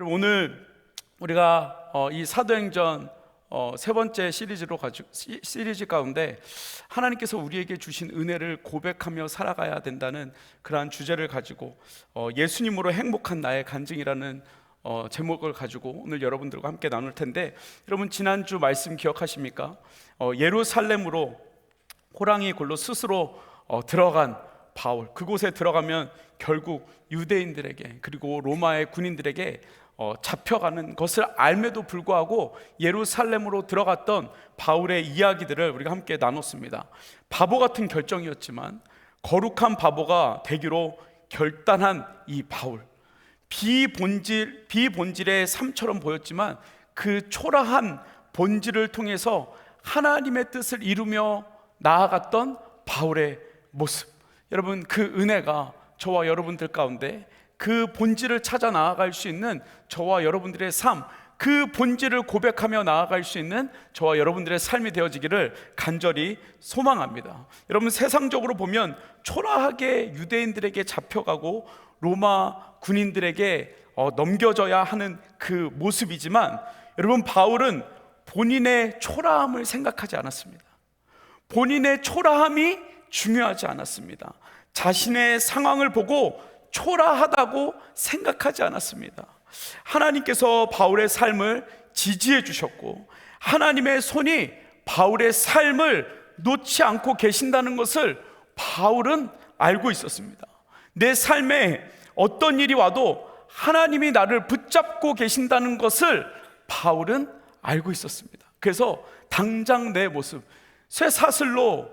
오늘 우리가 이 사도행전 세 번째 시리즈 가운데 하나님께서 우리에게 주신 은혜를 고백하며 살아가야 된다는 그러한 주제를 가지고 예수님으로 행복한 나의 간증이라는 제목을 가지고 오늘 여러분들과 함께 나눌 텐데, 여러분 지난주 말씀 기억하십니까? 예루살렘으로 호랑이 굴로 스스로 들어간 바울, 그곳에 들어가면 결국 유대인들에게 그리고 로마의 군인들에게 잡혀가는 것을 알매도 불구하고 예루살렘으로 들어갔던 바울의 이야기들을 우리가 함께 나눴습니다. 바보 같은 결정이었지만 거룩한 바보가 되기로 결단한 이 바울, 비본질의 삶처럼 보였지만 그 초라한 본질을 통해서 하나님의 뜻을 이루며 나아갔던 바울의 모습, 여러분 그 은혜가 저와 여러분들 가운데 그 본질을 찾아 나아갈 수 있는 저와 여러분들의 삶, 그 본질을 고백하며 나아갈 수 있는 저와 여러분들의 삶이 되어지기를 간절히 소망합니다. 여러분 세상적으로 보면 초라하게 유대인들에게 잡혀가고 로마 군인들에게 넘겨져야 하는 그 모습이지만, 여러분 바울은 본인의 초라함을 생각하지 않았습니다. 본인의 초라함이 중요하지 않았습니다. 자신의 상황을 보고 초라하다고 생각하지 않았습니다. 하나님께서 바울의 삶을 지지해 주셨고 하나님의 손이 바울의 삶을 놓지 않고 계신다는 것을 바울은 알고 있었습니다. 내 삶에 어떤 일이 와도 하나님이 나를 붙잡고 계신다는 것을 바울은 알고 있었습니다. 그래서 당장 내 모습, 쇠사슬로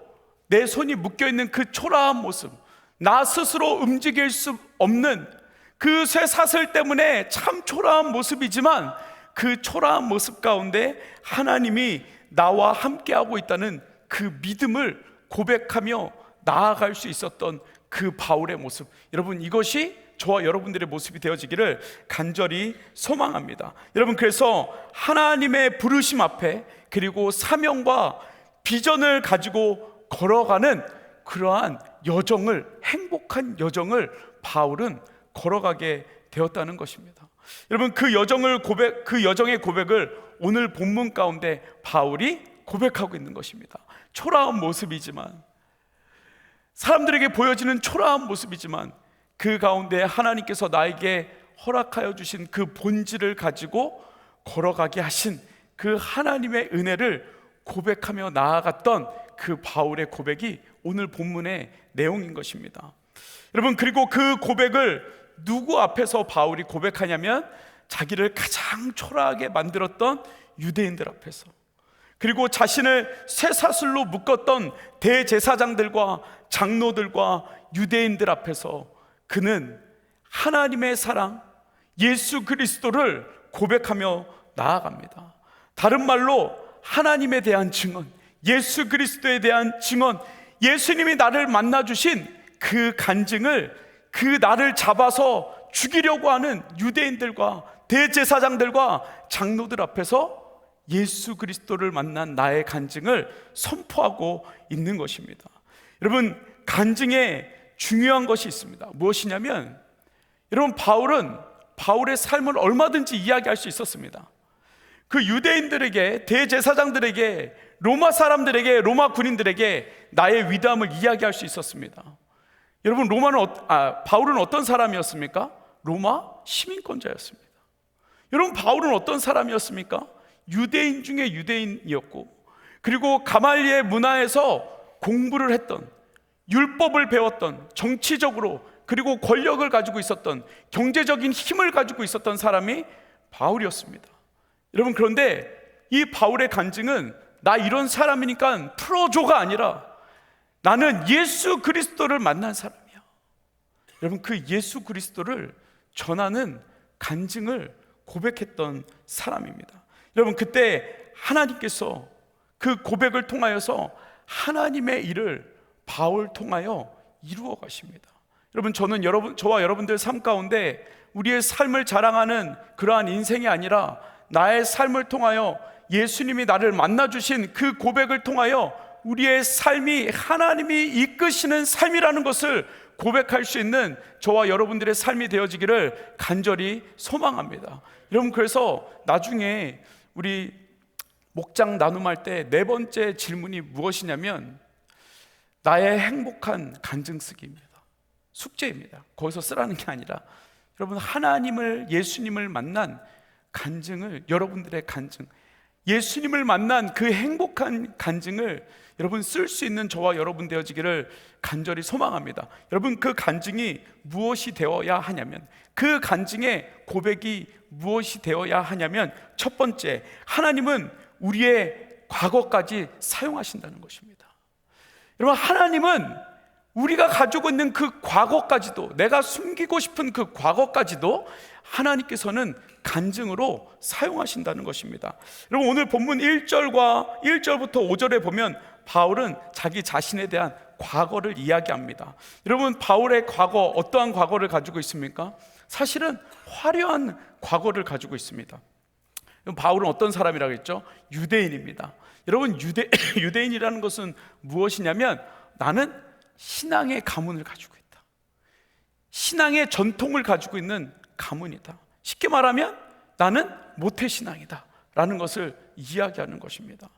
내 손이 묶여있는 그 초라한 모습, 나 스스로 움직일 수 없는 그 쇠사슬 때문에 참 초라한 모습이지만 그 초라한 모습 가운데 하나님이 나와 함께하고 있다는 그 믿음을 고백하며 나아갈 수 있었던 그 바울의 모습, 여러분 이것이 저와 여러분들의 모습이 되어지기를 간절히 소망합니다. 여러분 그래서 하나님의 부르심 앞에 그리고 사명과 비전을 가지고 걸어가는 그러한 여정을, 행복한 여정을 바울은 걸어가게 되었다는 것입니다. 여러분 그 여정의 고백을 오늘 본문 가운데 바울이 고백하고 있는 것입니다. 초라한 모습이지만, 사람들에게 보여지는 초라한 모습이지만 그 가운데 하나님께서 나에게 허락하여 주신 그 본질을 가지고 걸어가게 하신 그 하나님의 은혜를 고백하며 나아갔던 그 바울의 고백이 오늘 본문의 내용인 것입니다. 여러분 그리고 그 고백을 누구 앞에서 바울이 고백하냐면 자기를 가장 초라하게 만들었던 유대인들 앞에서, 그리고 자신을 쇠사슬로 묶었던 대제사장들과 장로들과 유대인들 앞에서 그는 하나님의 사랑 예수 그리스도를 고백하며 나아갑니다. 다른 말로 하나님에 대한 증언, 예수 그리스도에 대한 증언, 예수님이 나를 만나주신 그 간증을 그 나를 잡아서 죽이려고 하는 유대인들과 대제사장들과 장로들 앞에서 예수 그리스도를 만난 나의 간증을 선포하고 있는 것입니다. 여러분 간증에 중요한 것이 있습니다. 무엇이냐면, 여러분 바울은 바울의 삶을 얼마든지 이야기할 수 있었습니다. 그 유대인들에게, 대제사장들에게, 로마 사람들에게, 로마 군인들에게 나의 위대함을 이야기할 수 있었습니다. 여러분 바울은 어떤 사람이었습니까? 로마 시민권자였습니다. 여러분 바울은 어떤 사람이었습니까? 유대인 중에 유대인이었고, 그리고 가말리엘 문화에서 공부를 했던, 율법을 배웠던, 정치적으로 그리고 권력을 가지고 있었던, 경제적인 힘을 가지고 있었던 사람이 바울이었습니다. 여러분 그런데 이 바울의 간증은 나 이런 사람이니까 풀어줘가 아니라 나는 예수 그리스도를 만난 사람이야. 여러분 그 예수 그리스도를 전하는 간증을 고백했던 사람입니다. 여러분 그때 하나님께서 그 고백을 통하여서 하나님의 일을 바울 통하여 이루어 가십니다. 여러분 저와 여러분들 삶 가운데 우리의 삶을 자랑하는 그러한 인생이 아니라 나의 삶을 통하여 예수님이 나를 만나주신 그 고백을 통하여 우리의 삶이 하나님이 이끄시는 삶이라는 것을 고백할 수 있는 저와 여러분들의 삶이 되어지기를 간절히 소망합니다. 여러분, 그래서 나중에 우리 목장 나눔할 때 네 번째 질문이 무엇이냐면 나의 행복한 간증 쓰기입니다. 숙제입니다. 거기서 쓰라는 게 아니라 여러분, 하나님을, 예수님을 만난 간증을, 여러분들의 간증, 예수님을 만난 그 행복한 간증을 여러분 쓸 수 있는 저와 여러분 되어지기를 간절히 소망합니다. 여러분, 그 간증이 무엇이 되어야 하냐면, 그 간증의 고백이 무엇이 되어야 하냐면, 첫 번째, 하나님은 우리의 과거까지 사용하신다는 것입니다. 여러분, 하나님은 우리가 가지고 있는 그 과거까지도, 내가 숨기고 싶은 그 과거까지도 하나님께서는 간증으로 사용하신다는 것입니다. 여러분, 오늘 본문 1절부터 5절에 보면 바울은 자기 자신에 대한 과거를 이야기합니다. 여러분, 바울의 과거, 어떠한 과거를 가지고 있습니까? 사실은 화려한 과거를 가지고 있습니다. 바울은 어떤 사람이라고 했죠? 유대인입니다. 여러분, 유대인이라는 것은 무엇이냐면, 나는 신앙의 가문을 가지고 있다, 신앙의 전통을 가지고 있는 가문이다. 쉽게 말하면 나는 모태신앙이다 라는 것을 이야기하는 것입니다.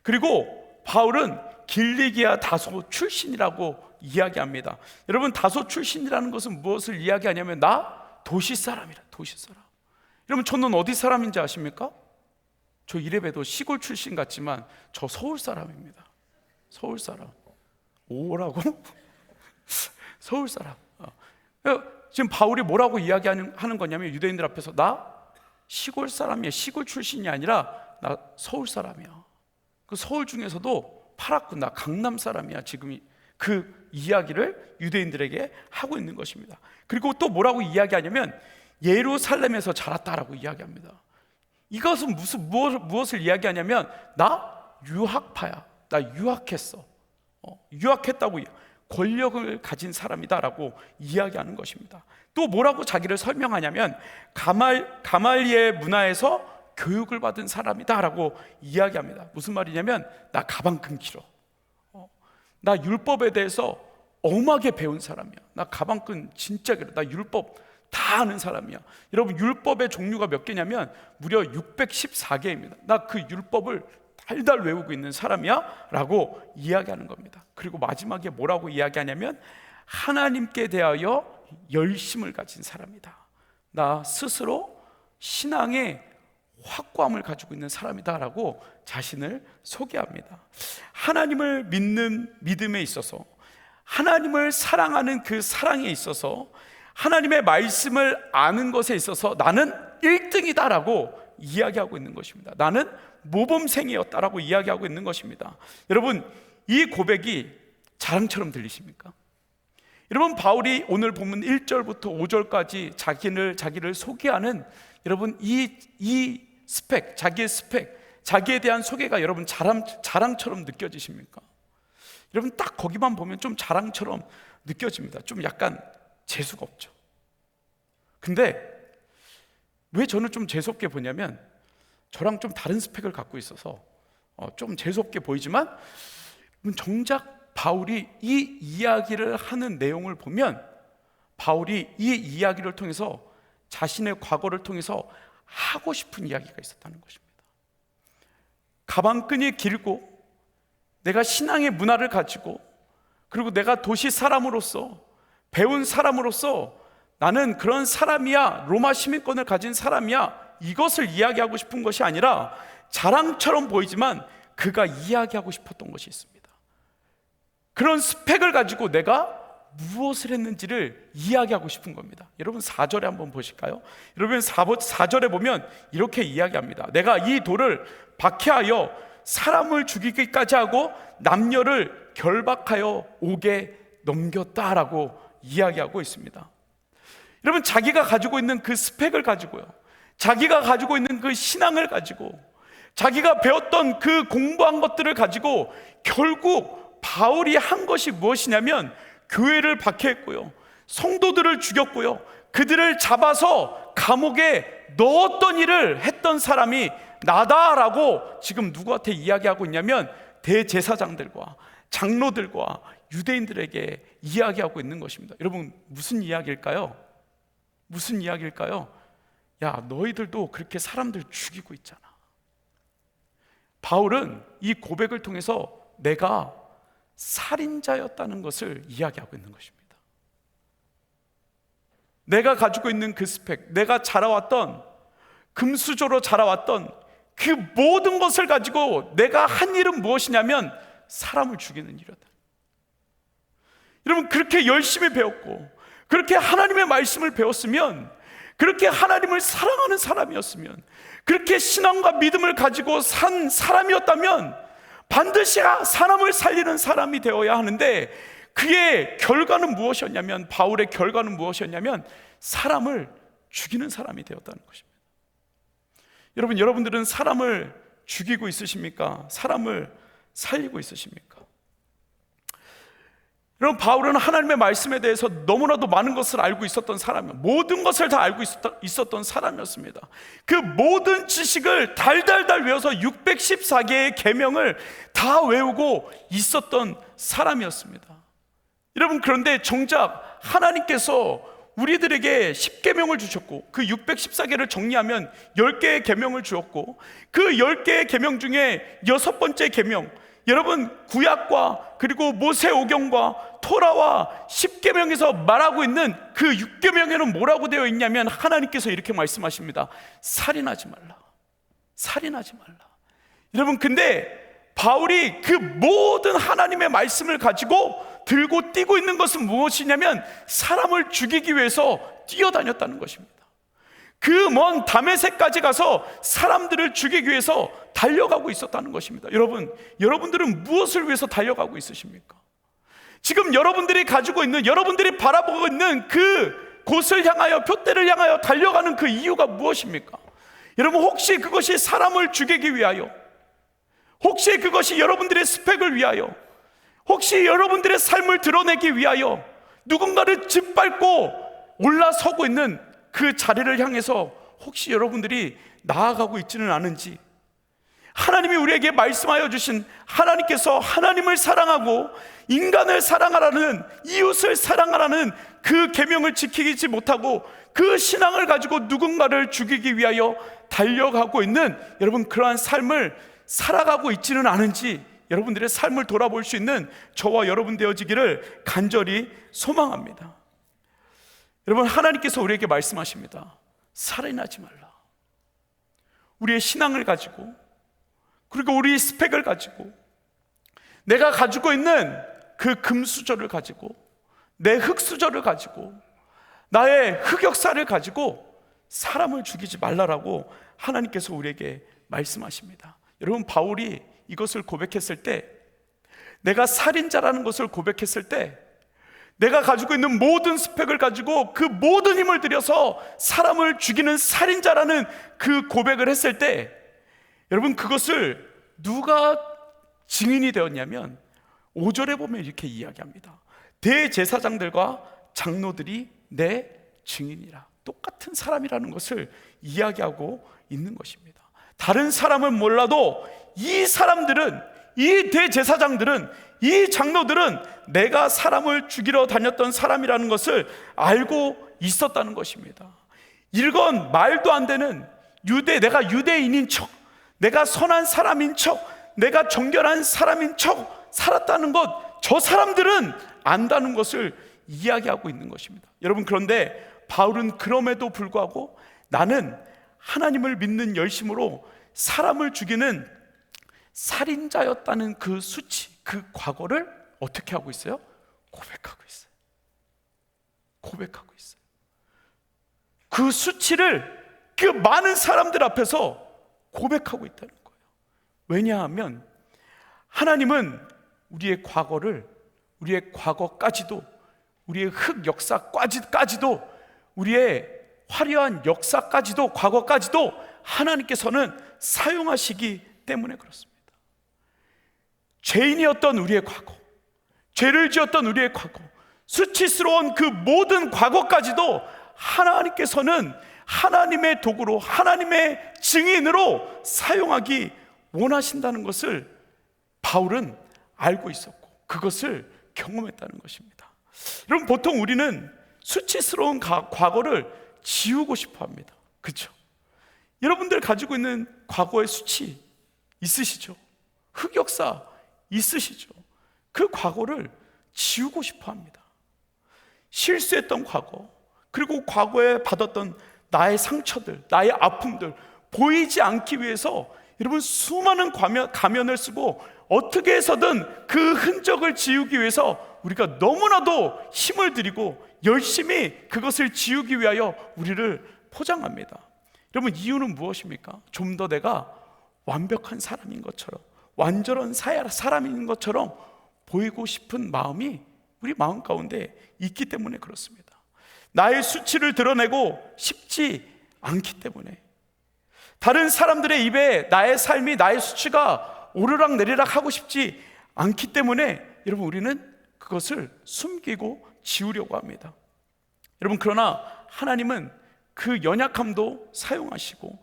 그리고 바울은 길리기아 다소 출신이라고 이야기합니다. 여러분, 다소 출신이라는 것은 무엇을 이야기하냐면, 나 도시 사람이라, 도시 사람. 여러분, 저는 어디 사람인지 아십니까? 저 이래봬도 시골 출신 같지만 저 서울 사람입니다. 서울 사람. 오라고? 서울 사람. 지금 바울이 뭐라고 이야기하는 거냐면, 유대인들 앞에서 나 시골 사람이야, 시골 출신이 아니라 나 서울 사람이야. 그 서울 중에서도 파랗군, 나 강남 사람이야. 지금 그 이야기를 유대인들에게 하고 있는 것입니다. 그리고 또 뭐라고 이야기하냐면, 예루살렘에서 자랐다라고 이야기합니다. 이것은 무엇을 이야기하냐면, 나 유학파야, 나 유학했어, 유학했다고, 권력을 가진 사람이다라고 이야기하는 것입니다. 또 뭐라고 자기를 설명하냐면, 가말리엘 문화에서 교육을 받은 사람이다라고 이야기합니다. 무슨 말이냐면, 나 가방끈 길어, 나 율법에 대해서 엄하게 배운 사람이야, 나 가방끈 진짜 길어, 나 율법 다 아는 사람이야. 여러분, 율법의 종류가 몇 개냐면 무려 614개입니다. 나 그 율법을 달달 외우고 있는 사람이야 라고 이야기하는 겁니다. 그리고 마지막에 뭐라고 이야기하냐면, 하나님께 대하여 열심을 가진 사람이다, 나 스스로 신앙의 확고함을 가지고 있는 사람이다 라고 자신을 소개합니다. 하나님을 믿는 믿음에 있어서, 하나님을 사랑하는 그 사랑에 있어서, 하나님의 말씀을 아는 것에 있어서 나는 1등이다 라고 이야기하고 있는 것입니다. 나는 모범생이었다라고 이야기하고 있는 것입니다. 여러분, 이 고백이 자랑처럼 들리십니까? 여러분, 바울이 오늘 본문 1절부터 5절까지 자기를 소개하는, 여러분, 이 스펙, 자기의 스펙, 자기에 대한 소개가 여러분 자랑처럼 느껴지십니까? 여러분, 딱 거기만 보면 좀 자랑처럼 느껴집니다. 좀 약간 재수가 없죠. 근데 왜 저는 좀 재수없게 보냐면, 저랑 좀 다른 스펙을 갖고 있어서 좀 재수없게 보이지만, 정작 바울이 이 이야기를 하는 내용을 보면, 바울이 이 이야기를 통해서 자신의 과거를 통해서 하고 싶은 이야기가 있었다는 것입니다. 가방끈이 길고, 내가 신앙의 문화를 가지고, 그리고 내가 도시 사람으로서, 배운 사람으로서 나는 그런 사람이야, 로마 시민권을 가진 사람이야, 이것을 이야기하고 싶은 것이 아니라 자랑처럼 보이지만 그가 이야기하고 싶었던 것이 있습니다. 그런 스펙을 가지고 내가 무엇을 했는지를 이야기하고 싶은 겁니다. 여러분, 4절에 한번 보실까요? 여러분, 4절에 보면 이렇게 이야기합니다. 내가 이 돌을 박해하여 사람을 죽이기까지 하고 남녀를 결박하여 옥에 넘겼다라고 이야기하고 있습니다. 여러분, 자기가 가지고 있는 그 스펙을 가지고요, 자기가 가지고 있는 그 신앙을 가지고, 자기가 배웠던 그 공부한 것들을 가지고 결국 바울이 한 것이 무엇이냐면, 교회를 박해했고요, 성도들을 죽였고요, 그들을 잡아서 감옥에 넣었던 일을 했던 사람이 나다라고 지금 누구한테 이야기하고 있냐면, 대제사장들과 장로들과 유대인들에게 이야기하고 있는 것입니다. 여러분, 무슨 이야기일까요? 무슨 이야기일까요? 야, 너희들도 그렇게 사람들 죽이고 있잖아. 바울은 이 고백을 통해서 내가 살인자였다는 것을 이야기하고 있는 것입니다. 내가 가지고 있는 그 스펙, 내가 자라왔던, 금수저로 자라왔던 그 모든 것을 가지고 내가 한 일은 무엇이냐면 사람을 죽이는 일이었다. 여러분, 그렇게 열심히 배웠고 그렇게 하나님의 말씀을 배웠으면, 그렇게 하나님을 사랑하는 사람이었으면, 그렇게 신앙과 믿음을 가지고 산 사람이었다면 반드시 사람을 살리는 사람이 되어야 하는데, 그의 결과는 무엇이었냐면, 바울의 결과는 무엇이었냐면 사람을 죽이는 사람이 되었다는 것입니다. 여러분, 여러분들은 사람을 죽이고 있으십니까? 사람을 살리고 있으십니까? 여러분, 바울은 하나님의 말씀에 대해서 너무나도 많은 것을 알고 있었던 사람이에요. 모든 것을 다 알고 있었던 사람이었습니다. 그 모든 지식을 달달달 외워서 614개의 계명을 다 외우고 있었던 사람이었습니다. 여러분, 그런데 정작 하나님께서 우리들에게 10계명을 주셨고, 그 614개를 정리하면 10개의 계명을 주었고, 그 10개의 계명 중에 6번째 계명, 여러분, 구약과 그리고 모세오경과 토라와 10계명에서 말하고 있는 그 6계명에는 뭐라고 되어 있냐면, 하나님께서 이렇게 말씀하십니다. 살인하지 말라. 살인하지 말라. 여러분, 근데 바울이 그 모든 하나님의 말씀을 가지고 들고 뛰고 있는 것은 무엇이냐면 사람을 죽이기 위해서 뛰어다녔다는 것입니다. 그 먼 다메섹까지 가서 사람들을 죽이기 위해서 달려가고 있었다는 것입니다. 여러분, 여러분들은 무엇을 위해서 달려가고 있으십니까? 지금 여러분들이 가지고 있는, 여러분들이 바라보고 있는 그 곳을 향하여, 표대를 향하여 달려가는 그 이유가 무엇입니까? 여러분, 혹시 그것이 사람을 죽이기 위하여, 혹시 그것이 여러분들의 스펙을 위하여, 혹시 여러분들의 삶을 드러내기 위하여 누군가를 짓밟고 올라서고 있는 그 자리를 향해서 혹시 여러분들이 나아가고 있지는 않은지, 하나님이 우리에게 말씀하여 주신, 하나님께서 하나님을 사랑하고 인간을 사랑하라는, 이웃을 사랑하라는 그 계명을 지키지 못하고 그 신앙을 가지고 누군가를 죽이기 위하여 달려가고 있는, 여러분, 그러한 삶을 살아가고 있지는 않은지 여러분들의 삶을 돌아볼 수 있는 저와 여러분 되어지기를 간절히 소망합니다. 여러분, 하나님께서 우리에게 말씀하십니다. 살인하지 말라. 우리의 신앙을 가지고, 그리고 우리 스펙을 가지고, 내가 가지고 있는 그 금수저를 가지고, 내 흙수저를 가지고, 나의 흑역사를 가지고 사람을 죽이지 말라라고 하나님께서 우리에게 말씀하십니다. 여러분, 바울이 이것을 고백했을 때, 내가 살인자라는 것을 고백했을 때, 내가 가지고 있는 모든 스펙을 가지고 그 모든 힘을 들여서 사람을 죽이는 살인자라는 그 고백을 했을 때, 여러분, 그것을 누가 증인이 되었냐면 5절에 보면 이렇게 이야기합니다. 대제사장들과 장로들이 내 증인이라. 똑같은 사람이라는 것을 이야기하고 있는 것입니다. 다른 사람은 몰라도 이 사람들은, 이 대제사장들은, 이 장로들은 내가 사람을 죽이러 다녔던 사람이라는 것을 알고 있었다는 것입니다. 이건 말도 안 되는 내가 유대인인 척, 내가 선한 사람인 척, 내가 정결한 사람인 척 살았다는 것, 저 사람들은 안다는 것을 이야기하고 있는 것입니다. 여러분, 그런데 바울은 그럼에도 불구하고 나는 하나님을 믿는 열심으로 사람을 죽이는 살인자였다는 그 수치, 그 과거를 어떻게 하고 있어요? 고백하고 있어요. 고백하고 있어요. 그 수치를 그 많은 사람들 앞에서 고백하고 있다는 거예요. 왜냐하면 하나님은 우리의 과거를, 우리의 과거까지도, 우리의 흑 역사까지도, 우리의 화려한 역사까지도, 과거까지도 하나님께서는 사용하시기 때문에 그렇습니다. 죄인이었던 우리의 과거, 죄를 지었던 우리의 과거, 수치스러운 그 모든 과거까지도 하나님께서는 하나님의 도구로, 하나님의 증인으로 사용하기 원하신다는 것을 바울은 알고 있었고 그것을 경험했다는 것입니다. 여러분, 보통 우리는 수치스러운 과거를 지우고 싶어 합니다. 그렇죠? 여러분들 가지고 있는 과거의 수치 있으시죠? 흑역사 있으시죠? 그 과거를 지우고 싶어 합니다. 실수했던 과거, 그리고 과거에 받았던 나의 상처들, 나의 아픔들 보이지 않기 위해서 여러분 수많은 가면을 쓰고 어떻게 해서든 그 흔적을 지우기 위해서 우리가 너무나도 힘을 들이고 열심히 그것을 지우기 위하여 우리를 포장합니다. 여러분, 이유는 무엇입니까? 좀 더 내가 완벽한 사람인 것처럼, 완전한 사람인 것처럼 보이고 싶은 마음이 우리 마음 가운데 있기 때문에 그렇습니다. 나의 수치를 드러내고 싶지 않기 때문에, 다른 사람들의 입에 나의 삶이, 나의 수치가 오르락내리락 하고 싶지 않기 때문에 여러분, 우리는 그것을 숨기고 지우려고 합니다. 여러분, 그러나 하나님은 그 연약함도 사용하시고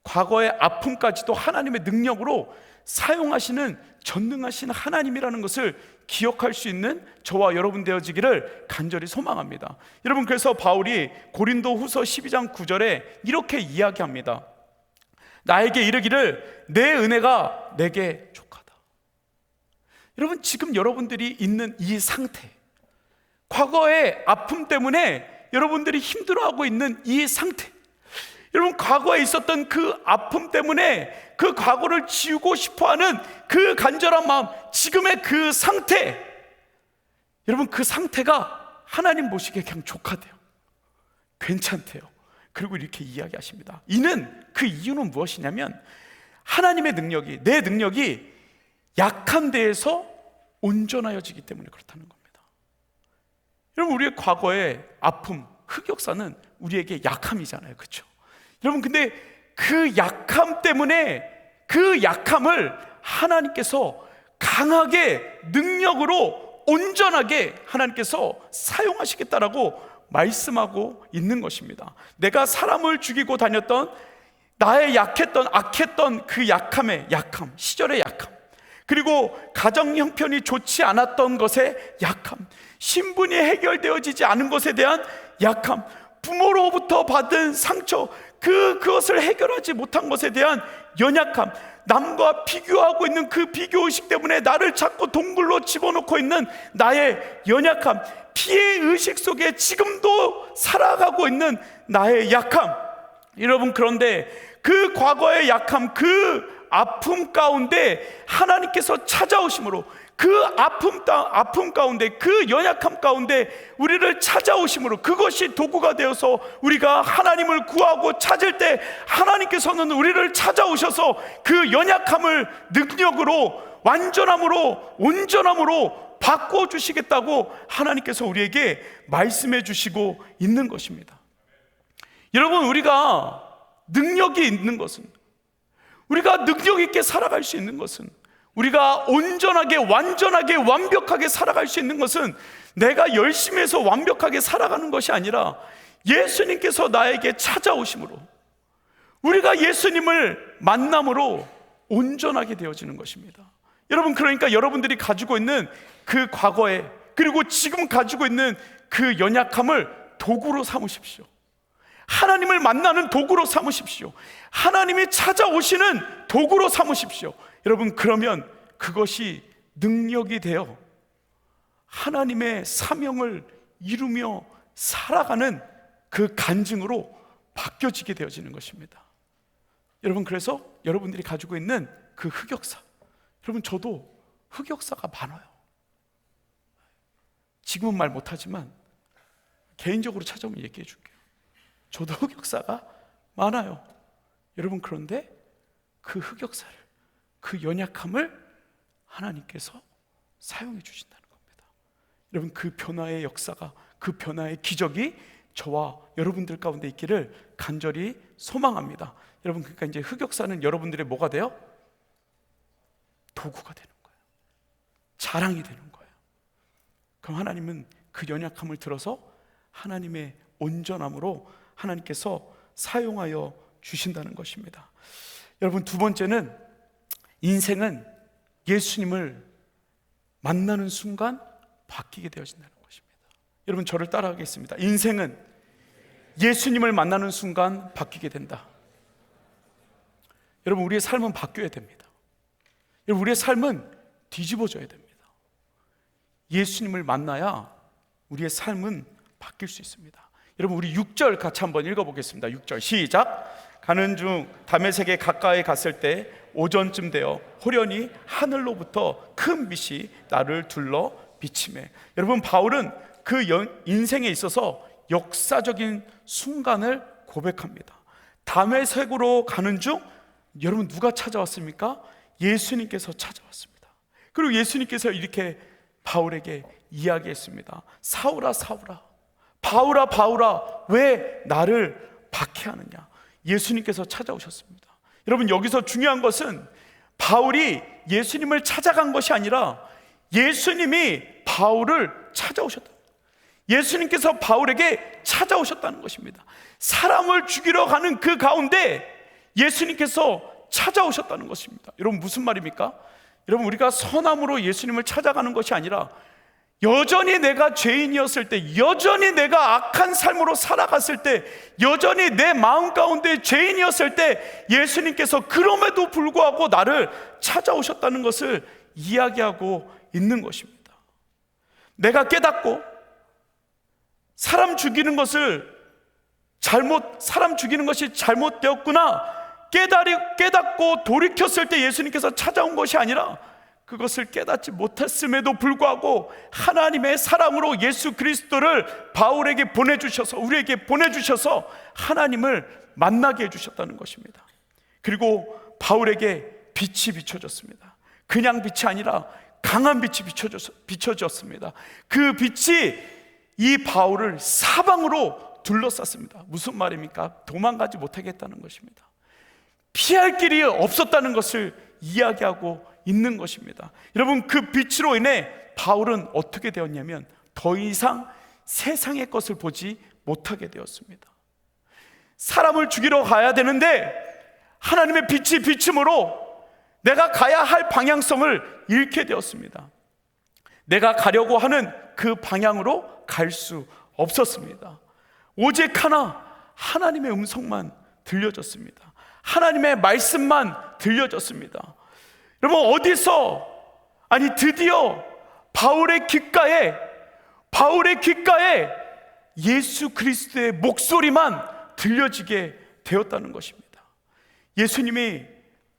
과거의 아픔까지도 하나님의 능력으로 사용하시는 전능하신 하나님이라는 것을 기억할 수 있는 저와 여러분 되어지기를 간절히 소망합니다. 여러분, 그래서 바울이 고린도 후서 12장 9절에 이렇게 이야기합니다. 나에게 이르기를 내 은혜가 내게 족하다. 여러분, 지금 여러분들이 있는 이 상태, 과거의 아픔 때문에 여러분들이 힘들어하고 있는 이 상태, 여러분, 과거에 있었던 그 아픔 때문에 그 과거를 지우고 싶어하는 그 간절한 마음, 지금의 그 상태, 여러분, 그 상태가 하나님 보시기에 그냥 족하대요. 괜찮대요. 그리고 이렇게 이야기하십니다. 그 이유는 무엇이냐면 하나님의 능력이, 내 능력이 약한 데에서 온전하여지기 때문에 그렇다는 겁니다. 여러분, 우리의 과거의 아픔, 흑역사는 우리에게 약함이잖아요. 그렇죠? 여러분, 근데 그 약함 때문에 그 약함을 하나님께서 강하게 능력으로 온전하게 하나님께서 사용하시겠다라고 말씀하고 있는 것입니다. 내가 사람을 죽이고 다녔던 나의 악했던 그 약함의 약함, 시절의 약함, 그리고 가정 형편이 좋지 않았던 것의 약함, 신분이 해결되어지지 않은 것에 대한 약함, 부모로부터 받은 상처, 그것을 해결하지 못한 것에 대한 연약함, 남과 비교하고 있는 그 비교의식 때문에 나를 자꾸 동굴로 집어넣고 있는 나의 연약함, 피해의식 속에 지금도 살아가고 있는 나의 약함. 여러분, 그런데 그 과거의 약함, 그 아픔 가운데 하나님께서 찾아오심으로, 그 아픔 가운데, 그 연약함 가운데 우리를 찾아오심으로, 그것이 도구가 되어서 우리가 하나님을 구하고 찾을 때 하나님께서는 우리를 찾아오셔서 그 연약함을 능력으로, 완전함으로, 온전함으로 바꿔주시겠다고 하나님께서 우리에게 말씀해 주시고 있는 것입니다. 여러분, 우리가 능력이 있는 것은, 우리가 능력 있게 살아갈 수 있는 것은, 우리가 온전하게, 완전하게, 완벽하게 살아갈 수 있는 것은 내가 열심히 해서 완벽하게 살아가는 것이 아니라 예수님께서 나에게 찾아오심으로, 우리가 예수님을 만남으로 온전하게 되어지는 것입니다. 여러분, 그러니까 여러분들이 가지고 있는 그 과거에, 그리고 지금 가지고 있는 그 연약함을 도구로 삼으십시오. 하나님을 만나는 도구로 삼으십시오. 하나님이 찾아오시는 도구로 삼으십시오. 여러분, 그러면 그것이 능력이 되어 하나님의 사명을 이루며 살아가는 그 간증으로 바뀌어지게 되어지는 것입니다. 여러분, 그래서 여러분들이 가지고 있는 그 흑역사, 여러분, 저도 흑역사가 많아요. 지금은 말 못하지만 개인적으로 찾아오면 얘기해 줄게요. 저도 흑역사가 많아요. 여러분, 그런데 그 흑역사를, 그 연약함을 하나님께서 사용해 주신다는 겁니다. 여러분, 그 변화의 역사가, 그 변화의 기적이 저와 여러분들 가운데 있기를 간절히 소망합니다. 여러분, 그러니까 이제 흑역사는 여러분들의 뭐가 돼요? 도구가 되는 거예요. 자랑이 되는 거예요. 그럼 하나님은 그 연약함을 들어서 하나님의 온전함으로 하나님께서 사용하여 주신다는 것입니다. 여러분, 두 번째는 인생은 예수님을 만나는 순간 바뀌게 되어진다는 것입니다. 여러분, 저를 따라하겠습니다. 인생은 예수님을 만나는 순간 바뀌게 된다. 여러분, 우리의 삶은 바뀌어야 됩니다. 여러분, 우리의 삶은 뒤집어져야 됩니다. 예수님을 만나야 우리의 삶은 바뀔 수 있습니다. 여러분, 우리 6절 같이 한번 읽어보겠습니다. 6절 시작. 가는 중 다메섹에 가까이 갔을 때 오전쯤 되어 호련히 하늘로부터 큰 빛이 나를 둘러 비치매. 여러분, 바울은 그 인생에 있어서 역사적인 순간을 고백합니다. 다메섹으로 가는 중 여러분, 누가 찾아왔습니까? 예수님께서 찾아왔습니다. 그리고 예수님께서 이렇게 바울에게 이야기했습니다. 사울아 사울아, 바울아 바울아, 왜 나를 박해하느냐. 예수님께서 찾아오셨습니다. 여러분, 여기서 중요한 것은 바울이 예수님을 찾아간 것이 아니라 예수님이 바울을 찾아오셨다. 예수님께서 바울에게 찾아오셨다는 것입니다. 사람을 죽이러 가는 그 가운데 예수님께서 찾아오셨다는 것입니다. 여러분, 무슨 말입니까? 여러분, 우리가 선함으로 예수님을 찾아가는 것이 아니라 여전히 내가 죄인이었을 때, 여전히 내가 악한 삶으로 살아갔을 때, 여전히 내 마음 가운데 죄인이었을 때 예수님께서 그럼에도 불구하고 나를 찾아오셨다는 것을 이야기하고 있는 것입니다. 내가 깨닫고 사람 죽이는 것이 잘못되었구나 깨닫고 돌이켰을 때 예수님께서 찾아온 것이 아니라, 그것을 깨닫지 못했음에도 불구하고 하나님의 사랑으로 예수 그리스도를 바울에게 보내주셔서, 우리에게 보내주셔서 하나님을 만나게 해주셨다는 것입니다. 그리고 바울에게 빛이 비춰졌습니다. 그냥 빛이 아니라 강한 빛이 비춰졌습니다. 그 빛이 이 바울을 사방으로 둘러쌌습니다. 무슨 말입니까? 도망가지 못하겠다는 것입니다. 피할 길이 없었다는 것을 이야기하고 있는 것입니다. 여러분, 그 빛으로 인해 바울은 어떻게 되었냐면 더 이상 세상의 것을 보지 못하게 되었습니다. 사람을 죽이러 가야 되는데 하나님의 빛이 비춤으로 내가 가야 할 방향성을 잃게 되었습니다. 내가 가려고 하는 그 방향으로 갈 수 없었습니다. 오직 하나님의 음성만 들려졌습니다. 하나님의 말씀만 들려졌습니다. 여러분, 어디서, 드디어 바울의 귓가에 예수 그리스도의 목소리만 들려지게 되었다는 것입니다. 예수님이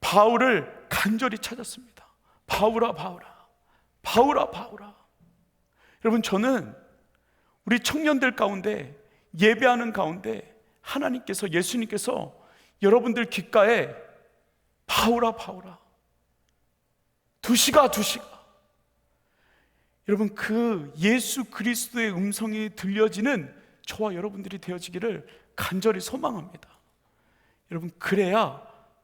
바울을 간절히 찾았습니다. 바울아 바울아, 바울아 바울아. 여러분, 저는 우리 청년들 가운데, 예배하는 가운데 예수님께서 여러분들 귓가에 바울아 바울아, 두시가 여러분, 그 예수 그리스도의 음성이 들려지는 저와 여러분들이 되어지기를 간절히 소망합니다. 여러분, 그래야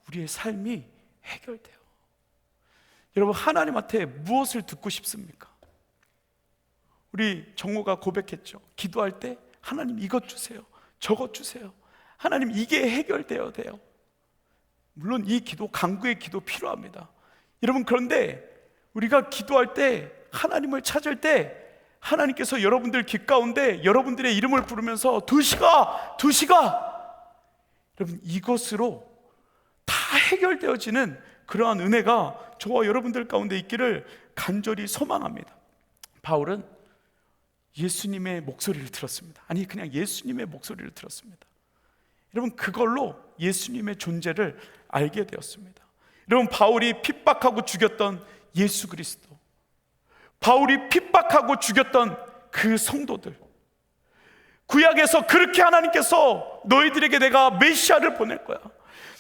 우리의 삶이 해결돼요. 여러분, 하나님한테 무엇을 듣고 싶습니까? 우리 정호가 고백했죠. 기도할 때 하나님 이것 주세요, 저것 주세요. 하나님, 이게 해결되어야 돼요. 물론 이 기도, 간구의 기도 필요합니다. 여러분, 그런데 우리가 기도할 때, 하나님을 찾을 때 하나님께서 여러분들 귓가운데 여러분들의 이름을 부르면서 두시가 여러분, 이것으로 다 해결되어지는 그러한 은혜가 저와 여러분들 가운데 있기를 간절히 소망합니다. 바울은 예수님의 목소리를 들었습니다. 그냥 예수님의 목소리를 들었습니다. 여러분, 그걸로 예수님의 존재를 알게 되었습니다. 여러분, 바울이 핍박하고 죽였던 예수 그리스도, 바울이 핍박하고 죽였던 그 성도들, 구약에서 그렇게 하나님께서 너희들에게 내가 메시아를 보낼 거야,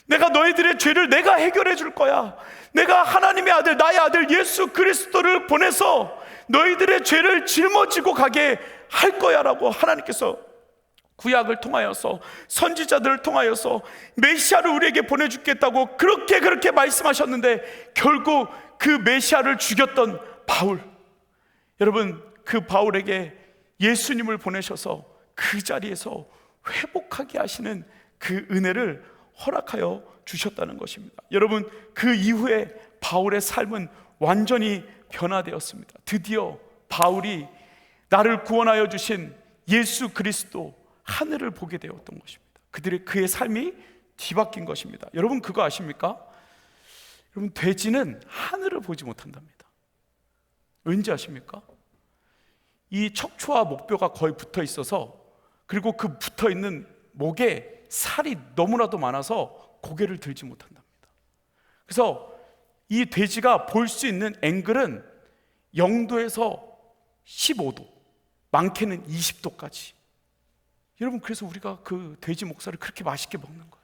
내가 너희들의 죄를 내가 해결해 줄 거야, 내가 하나님의 아들, 나의 아들 예수 그리스도를 보내서 너희들의 죄를 짊어지고 가게 할 거야 라고 하나님께서 구약을 통하여서, 선지자들을 통하여서 메시아를 우리에게 보내주겠다고 그렇게 말씀하셨는데, 결국 그 메시아를 죽였던 바울, 여러분, 그 바울에게 예수님을 보내셔서 그 자리에서 회복하게 하시는 그 은혜를 허락하여 주셨다는 것입니다. 여러분, 그 이후에 바울의 삶은 완전히 변화되었습니다. 드디어 바울이 나를 구원하여 주신 예수 그리스도 하늘을 보게 되었던 것입니다. 그의 삶이 뒤바뀐 것입니다. 여러분 그거 아십니까? 여러분 돼지는 하늘을 보지 못한답니다. 왠지 아십니까? 이 척추와 목뼈가 거의 붙어 있어서, 그리고 그 붙어 있는 목에 살이 너무나도 많아서 고개를 들지 못한답니다. 그래서 이 돼지가 볼 수 있는 앵글은 0도에서 15도, 많게는 20도까지. 여러분 그래서 우리가 그 돼지 목살을 그렇게 맛있게 먹는 거예요.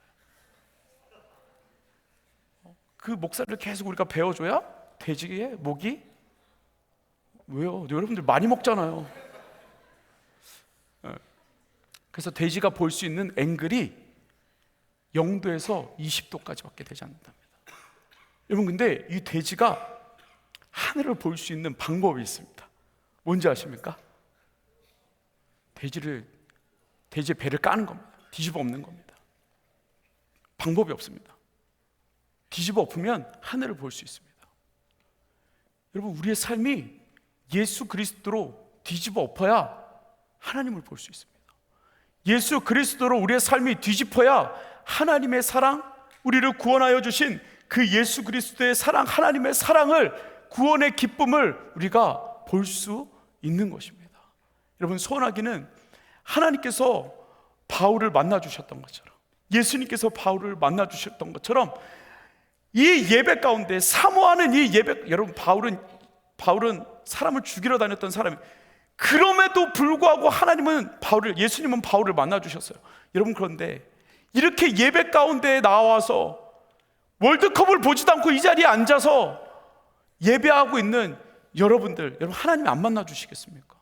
그 목살을 계속 우리가 베어줘야 돼지의 목이, 왜요? 여러분들 많이 먹잖아요. 그래서 돼지가 볼 수 있는 앵글이 0도에서 20도까지밖에 되지 않는답니다. 여러분 근데 이 돼지가 하늘을 볼 수 있는 방법이 있습니다. 뭔지 아십니까? 돼지의 배를 까는 겁니다. 뒤집어 엎는 겁니다. 방법이 없습니다. 뒤집어 엎으면 하늘을 볼 수 있습니다. 여러분 우리의 삶이 예수 그리스도로 뒤집어 엎어야 하나님을 볼 수 있습니다. 예수 그리스도로 우리의 삶이 뒤집어야 하나님의 사랑, 우리를 구원하여 주신 그 예수 그리스도의 사랑, 하나님의 사랑을, 구원의 기쁨을 우리가 볼 수 있는 것입니다. 여러분 소원하기는 하나님께서 바울을 만나 주셨던 것처럼, 예수님께서 바울을 만나 주셨던 것처럼 이 예배 가운데 사모하는 이 예배, 여러분 바울은 사람을 죽이러 다녔던 사람이, 그럼에도 불구하고 예수님은 바울을 만나 주셨어요. 여러분 그런데 이렇게 예배 가운데 나와서 월드컵을 보지도 않고 이 자리에 앉아서 예배하고 있는 여러분 하나님이 안 만나 주시겠습니까?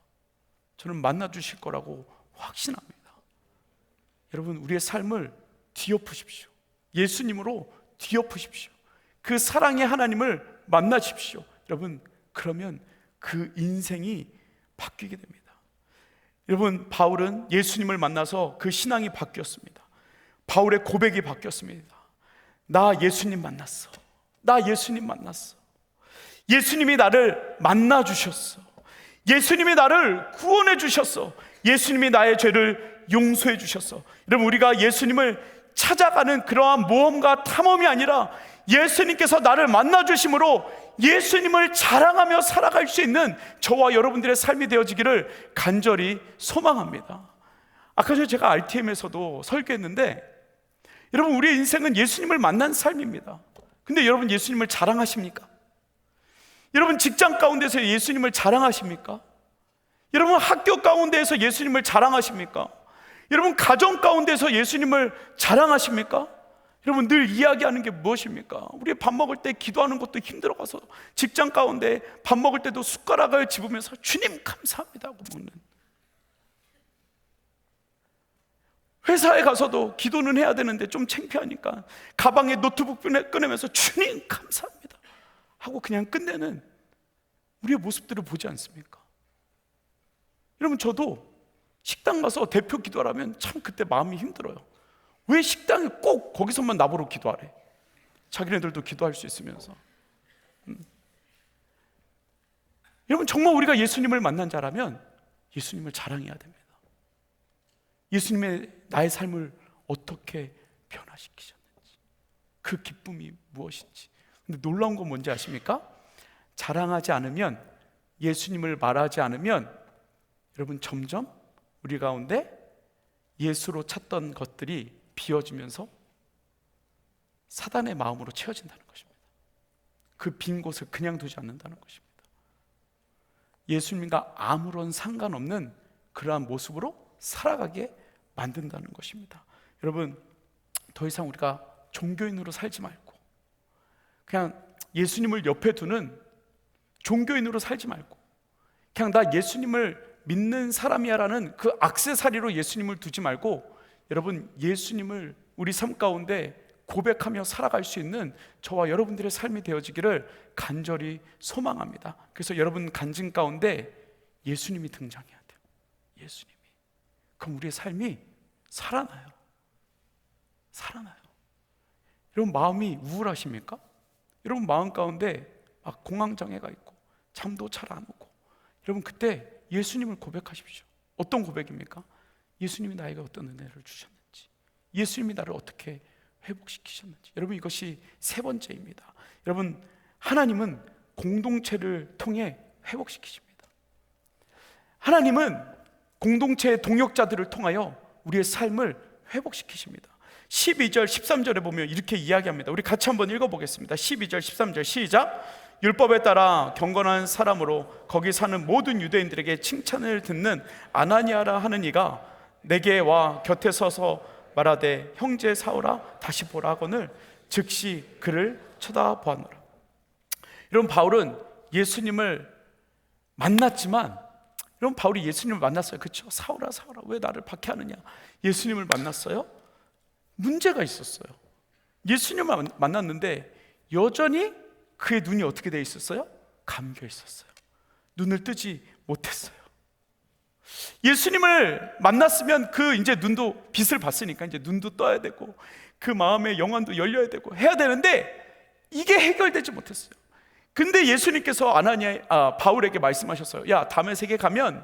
저는 만나 주실 거라고 확신합니다. 여러분 우리의 삶을 뒤엎으십시오. 예수님으로 뒤엎으십시오. 그 사랑의 하나님을 만나십시오. 여러분 그러면 그 인생이 바뀌게 됩니다. 여러분 바울은 예수님을 만나서 그 신앙이 바뀌었습니다. 바울의 고백이 바뀌었습니다. 나 예수님 만났어. 나 예수님 만났어. 예수님이 나를 만나 주셨어. 예수님이 나를 구원해 주셨어. 예수님이 나의 죄를 용서해 주셨어. 여러분 우리가 예수님을 찾아가는 그러한 모험과 탐험이 아니라 예수님께서 나를 만나 주심으로 예수님을 자랑하며 살아갈 수 있는 저와 여러분들의 삶이 되어지기를 간절히 소망합니다. 아까 전에 제가 RTM에서도 설교했는데, 여러분 우리의 인생은 예수님을 만난 삶입니다. 근데 여러분 예수님을 자랑하십니까? 여러분 직장 가운데서 예수님을 자랑하십니까? 여러분 학교 가운데에서 예수님을 자랑하십니까? 여러분 가정 가운데서 예수님을 자랑하십니까? 여러분 늘 이야기하는 게 무엇입니까? 우리 밥 먹을 때 기도하는 것도 힘들어가서 직장 가운데 밥 먹을 때도 숟가락을 집으면서 주님 감사합니다 하고 먹는, 회사에 가서도 기도는 해야 되는데 좀 창피하니까 가방에 노트북 꺼내면서 주님 감사합니다 하고 그냥 끝내는 우리의 모습들을 보지 않습니까? 여러분 저도 식당 가서 대표 기도하라면 참 그때 마음이 힘들어요. 왜 식당에 꼭 거기서만 나보러 기도하래? 자기네들도 기도할 수 있으면서. 여러분 정말 우리가 예수님을 만난 자라면 예수님을 자랑해야 됩니다. 예수님의 나의 삶을 어떻게 변화시키셨는지, 그 기쁨이 무엇인지. 근데 놀라운 건 뭔지 아십니까? 자랑하지 않으면, 예수님을 말하지 않으면 여러분 점점 우리 가운데 예수로 찾던 것들이 비어지면서 사단의 마음으로 채워진다는 것입니다. 그 빈 곳을 그냥 두지 않는다는 것입니다. 예수님과 아무런 상관없는 그러한 모습으로 살아가게 만든다는 것입니다. 여러분 더 이상 우리가 종교인으로 살지 말고, 그냥 예수님을 옆에 두는 종교인으로 살지 말고, 그냥 나 예수님을 믿는 사람이야 라는 그 액세서리로 예수님을 두지 말고, 여러분 예수님을 우리 삶 가운데 고백하며 살아갈 수 있는 저와 여러분들의 삶이 되어지기를 간절히 소망합니다. 그래서 여러분 간증 가운데 예수님이 등장해야 돼요. 예수님이. 그럼 우리의 삶이 살아나요. 살아나요. 여러분 마음이 우울하십니까? 여러분 마음 가운데 막 공황장애가 있고 잠도 잘 안 오고, 여러분 그때 예수님을 고백하십시오. 어떤 고백입니까? 예수님이 나에게 어떤 은혜를 주셨는지, 예수님이 나를 어떻게 회복시키셨는지. 여러분 이것이 세 번째입니다. 여러분 하나님은 공동체를 통해 회복시키십니다. 하나님은 공동체의 동역자들을 통하여 우리의 삶을 회복시키십니다. 12절 13절에 보면 이렇게 이야기합니다. 우리 같이 한번 읽어보겠습니다. 12절 13절 시작. 율법에 따라 경건한 사람으로 거기 사는 모든 유대인들에게 칭찬을 듣는 아나니아라 하는 이가 내게 와 곁에 서서 말하되 형제 사울아 다시 보라거늘 즉시 그를 쳐다보았노라. 여러분 바울은 예수님을 만났지만, 여러분 바울이 예수님을 만났어요. 그렇죠? 사울아 사울아 왜 나를 박해하느냐. 예수님을 만났어요. 문제가 있었어요. 예수님을 만났는데 여전히 그의 눈이 어떻게 돼 있었어요? 감겨 있었어요. 눈을 뜨지 못했어요. 예수님을 만났으면 그 이제 눈도 빛을 봤으니까 이제 눈도 떠야 되고 그 마음의 영안도 열려야 되고 해야 되는데 이게 해결되지 못했어요. 근데 예수님께서 바울에게 말씀하셨어요. 야, 다메섹에 가면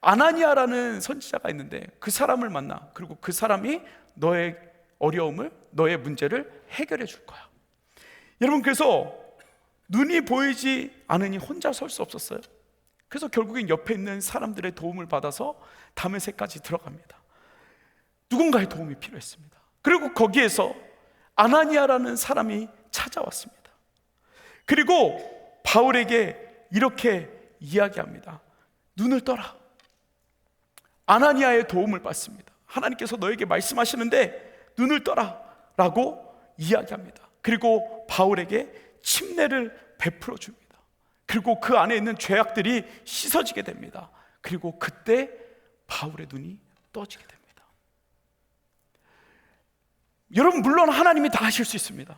아나니아라는 선지자가 있는데 그 사람을 만나. 그리고 그 사람이 너의 어려움을, 너의 문제를 해결해 줄 거야. 여러분 그래서 눈이 보이지 않으니 혼자 설 수 없었어요. 그래서 결국엔 옆에 있는 사람들의 도움을 받아서 다메섹까지 들어갑니다. 누군가의 도움이 필요했습니다. 그리고 거기에서 아나니아라는 사람이 찾아왔습니다. 그리고 바울에게 이렇게 이야기합니다. 눈을 떠라. 아나니아의 도움을 받습니다. 하나님께서 너에게 말씀하시는데 눈을 떠라 라고 이야기합니다. 그리고 바울에게 침례를 베풀어 줍니다. 그리고 그 안에 있는 죄악들이 씻어지게 됩니다. 그리고 그때 바울의 눈이 떠지게 됩니다. 여러분 물론 하나님이 다 하실 수 있습니다.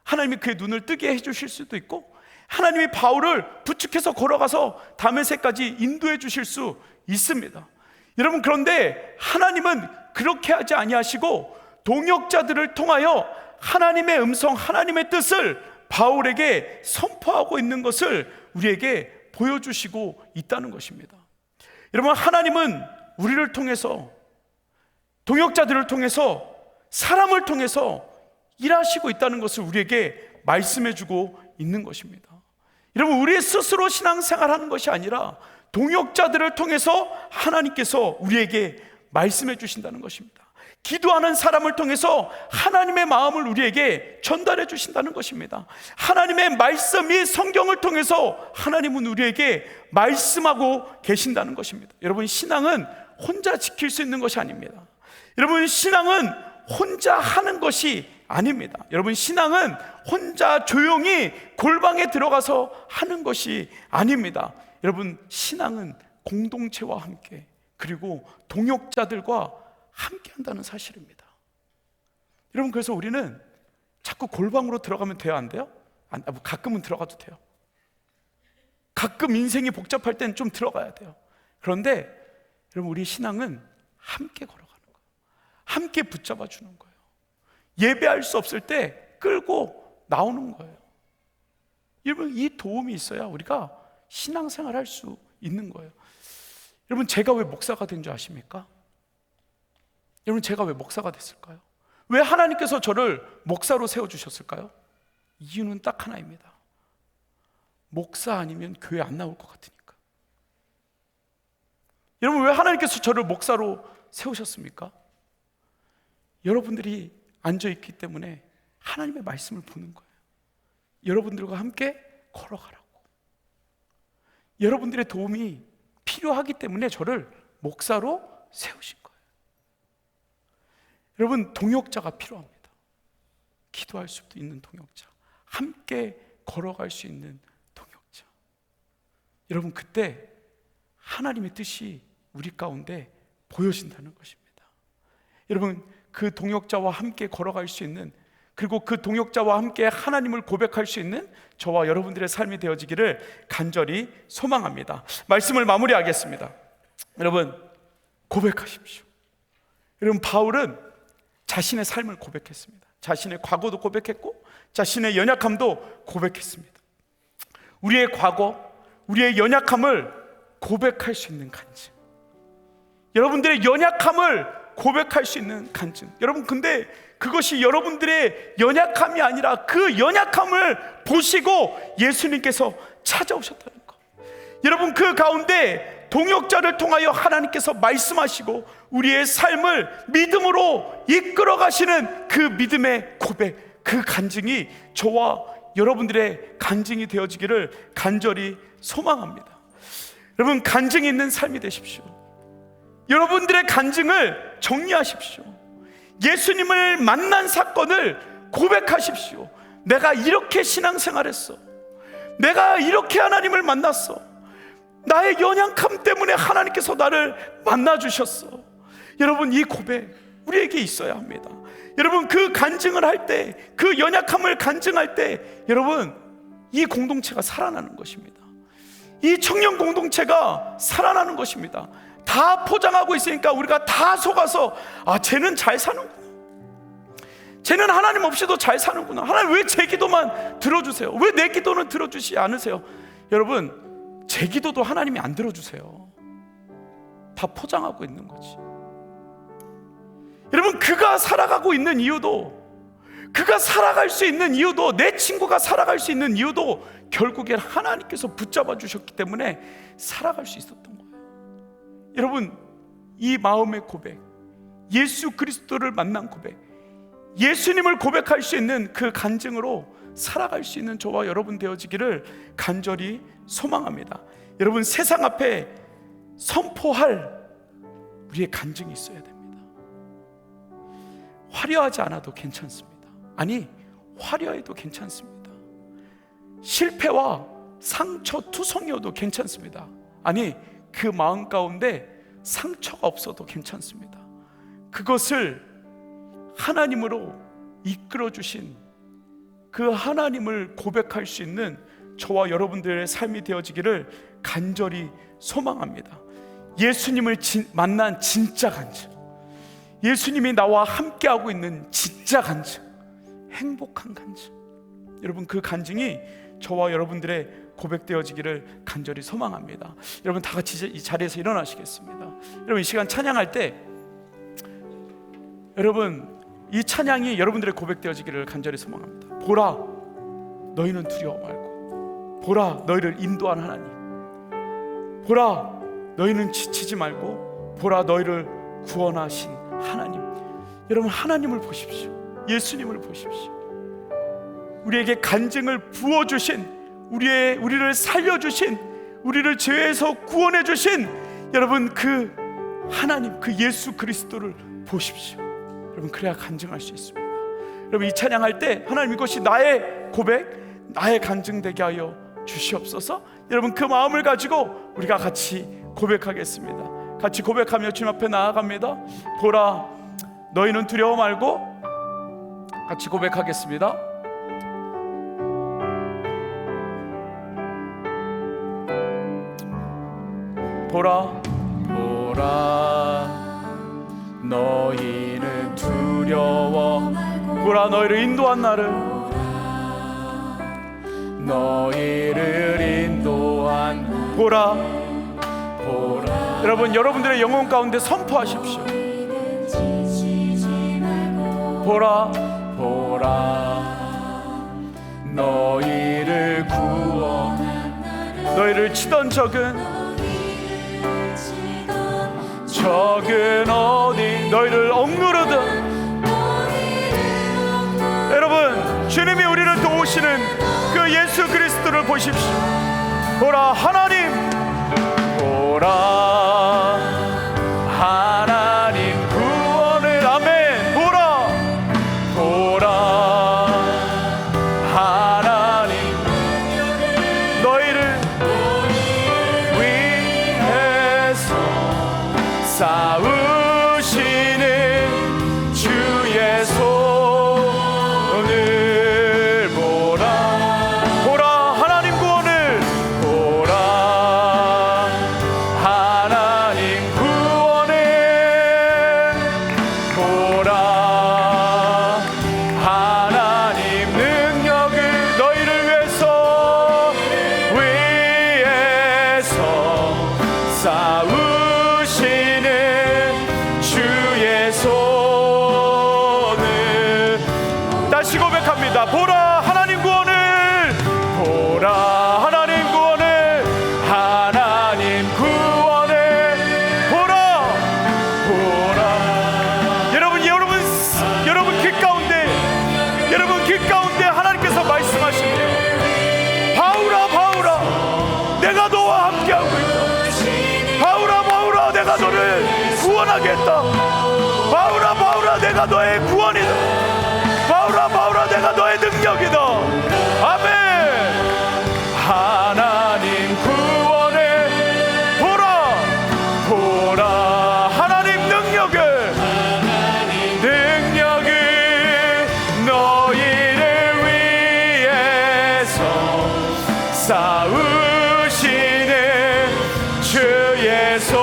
하나님이 그의 눈을 뜨게 해주실 수도 있고, 하나님이 바울을 부축해서 걸어가서 다메섹까지 인도해 주실 수 있습니다. 여러분 그런데 하나님은 그렇게 하지 아니하시고 동역자들을 통하여 하나님의 음성, 하나님의 뜻을 바울에게 선포하고 있는 것을 우리에게 보여주시고 있다는 것입니다. 여러분 하나님은 우리를 통해서, 동역자들을 통해서, 사람을 통해서 일하시고 있다는 것을 우리에게 말씀해주고 있는 것입니다. 여러분 우리 스스로 신앙생활하는 것이 아니라 동역자들을 통해서 하나님께서 우리에게 말씀해 주신다는 것입니다. 기도하는 사람을 통해서 하나님의 마음을 우리에게 전달해 주신다는 것입니다. 하나님의 말씀, 이 성경을 통해서 하나님은 우리에게 말씀하고 계신다는 것입니다. 여러분 신앙은 혼자 지킬 수 있는 것이 아닙니다. 여러분 신앙은 혼자 하는 것이 아닙니다. 여러분 신앙은 혼자 조용히 골방에 들어가서 하는 것이 아닙니다. 여러분 신앙은 공동체와 함께, 그리고 동역자들과 함께 한다는 사실입니다. 여러분 그래서 우리는 자꾸 골방으로 들어가면 돼요, 안 돼요? 가끔은 들어가도 돼요. 가끔 인생이 복잡할 땐 좀 들어가야 돼요. 그런데 여러분 우리 신앙은 함께 걸어가는 거예요. 함께 붙잡아 주는 거예요. 예배할 수 없을 때 끌고 나오는 거예요. 여러분 이 도움이 있어야 우리가 신앙생활 할 수 있는 거예요. 여러분 제가 왜 목사가 된 줄 아십니까? 여러분 제가 왜 목사가 됐을까요? 왜 하나님께서 저를 목사로 세워주셨을까요? 이유는 딱 하나입니다. 목사 아니면 교회 안 나올 것 같으니까. 여러분 왜 하나님께서 저를 목사로 세우셨습니까? 여러분들이 앉아있기 때문에 하나님의 말씀을 보는 거예요. 여러분들과 함께 걸어가라고. 여러분들의 도움이 필요하기 때문에 저를 목사로 세우신 거예요. 여러분 동역자가 필요합니다. 기도할 수 있는 동역자, 함께 걸어갈 수 있는 동역자. 여러분 그때 하나님의 뜻이 우리 가운데 보여진다는 것입니다. 여러분 그 동역자와 함께 걸어갈 수 있는, 그리고 그 동역자와 함께 하나님을 고백할 수 있는 저와 여러분들의 삶이 되어지기를 간절히 소망합니다. 말씀을 마무리하겠습니다. 여러분 고백하십시오. 여러분 바울은 자신의 삶을 고백했습니다. 자신의 과거도 고백했고 자신의 연약함도 고백했습니다. 우리의 과거, 우리의 연약함을 고백할 수 있는 간증. 여러분들의 연약함을 고백할 수 있는 간증. 여러분, 근데 그것이 여러분들의 연약함이 아니라 그 연약함을 보시고 예수님께서 찾아오셨다는 것. 여러분, 그 가운데 동역자를 통하여 하나님께서 말씀하시고 우리의 삶을 믿음으로 이끌어 가시는 그 믿음의 고백, 그 간증이 저와 여러분들의 간증이 되어지기를 간절히 소망합니다. 여러분, 간증이 있는 삶이 되십시오. 여러분들의 간증을 정리하십시오. 예수님을 만난 사건을 고백하십시오. 내가 이렇게 신앙생활했어. 내가 이렇게 하나님을 만났어. 나의 연약함 때문에 하나님께서 나를 만나주셨어. 여러분, 이 고백 우리에게 있어야 합니다. 여러분, 그 간증을 할 때, 그 연약함을 간증할 때 여러분, 이 공동체가 살아나는 것입니다. 이 청년 공동체가 살아나는 것입니다. 다 포장하고 있으니까 우리가 다 속아서 쟤는 잘 사는구나, 쟤는 하나님 없이도 잘 사는구나, 하나님 왜 제 기도만 들어주세요, 왜 내 기도는 들어주시지 않으세요? 여러분, 제 기도도 하나님이 안 들어주세요. 다 포장하고 있는 거지. 여러분, 그가 살아가고 있는 이유도, 그가 살아갈 수 있는 이유도, 내 친구가 살아갈 수 있는 이유도 결국엔 하나님께서 붙잡아 주셨기 때문에 살아갈 수 있었던 거예요. 여러분, 이 마음의 고백, 예수 그리스도를 만난 고백, 예수님을 고백할 수 있는 그 간증으로 살아갈 수 있는 저와 여러분 되어지기를 간절히 소망합니다. 여러분, 세상 앞에 선포할 우리의 간증이 있어야 됩니다. 화려하지 않아도 괜찮습니다. 아니, 화려해도 괜찮습니다. 실패와 상처 투성이어도 괜찮습니다. 아니, 그 마음 가운데 상처가 없어도 괜찮습니다. 그것을 하나님으로 이끌어 주신 그 하나님을 고백할 수 있는 저와 여러분들의 삶이 되어지기를 간절히 소망합니다. 예수님을 만난 진짜 간증, 예수님이 나와 함께하고 있는 진짜 간증, 행복한 간증. 여러분, 그 간증이 저와 여러분들의 고백되어지기를 간절히 소망합니다. 여러분, 다 같이 이 자리에서 일어나시겠습니다. 여러분, 이 시간 찬양할 때 여러분, 이 찬양이 여러분들의 고백되어지기를 간절히 소망합니다. 보라, 너희는 두려워 말고, 보라, 너희를 인도한 하나님, 보라, 너희는 지치지 말고, 보라, 너희를 구원하신 하나님. 여러분, 하나님을 보십시오. 예수님을 보십시오. 우리에게 간증을 부어주신, 우리를 살려주신, 우리를 죄에서 구원해주신 여러분, 그 하나님, 그 예수 그리스도를 보십시오. 여러분, 그래야 간증할 수 있습니다. 여러분, 이 찬양할 때 하나님, 이것이 나의 고백, 나의 간증 되게 하여 주시옵소서. 여러분, 그 마음을 가지고 우리가 같이 고백하겠습니다. 같이 고백하며 주님 앞에 나아갑니다. 보라, 너희는 두려워 말고, 같이 고백하겠습니다. 보라, 보라, 너희는 두려워, 보라, 너희를 인도한 나를, 너희를 인도한, 보라, 보라. 여러분, 여러분들의 영혼 가운데 선포하십시오. 보라, 보라, 너희를 구원, 너희를 치던 적은 어디, 너희를 억누르든. 여러분, 주님이 우리를 도우시는 그 예수 그리스도를 보십시오. 보라, 하나님, 보라, 하나님 구원을, 아멘. 보라, 보라, 하나님 너희를 위해서 싸우시는 주의 손을 보라, 보라, 하나님 구원을, 보라, 하나님 손을 다시 고백합니다. 보라 하나님 구원을, 보라 하나님 구원을, 하나님 구원을, 보라 보라. 여러분 길 가운데 하나님께서 말씀하십니다. 바울아 내가 너와 함께하고 있다. 바울아 내가 너를 구원하겠다. 바울아 내가 너의 구원이다. 바울아 내가 너의 능력이다. 아멘. 하나님 구원을, 보라 하나님 능력을 너희를 위해서 싸우시는 주의 손을.